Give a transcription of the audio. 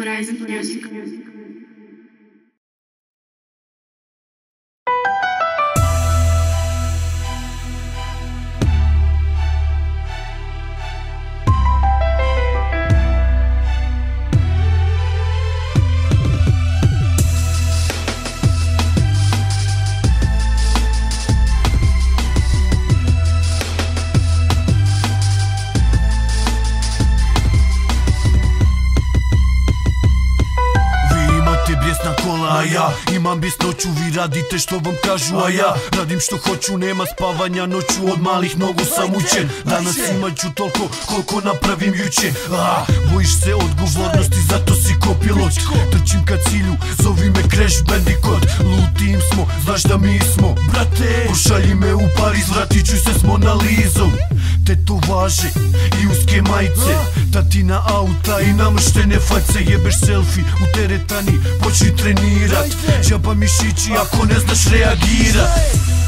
Horizon Music. Bijesna kola, a ja imam bjesnoću. Vi radite što vam kažu, a ja radim što hoću. Nema spavanja noću, od malih nogu sam učen. Danas imat ću toliko koliko napravim juče. Bojiš se odgovornosti, zato si ko pilot. Trčim ka cilju, zovi me Crash Bandicoot. Lutim smo, znaš da mi smo, brate. Pošalji me u Pariz, vratit ću se s Mona Lizom. Tetovaže i uske majice, tatina auta i namrštene face. Jebeš selfie u teretani, počni trenirat. Džaba mišići ako ne znaš reagirat.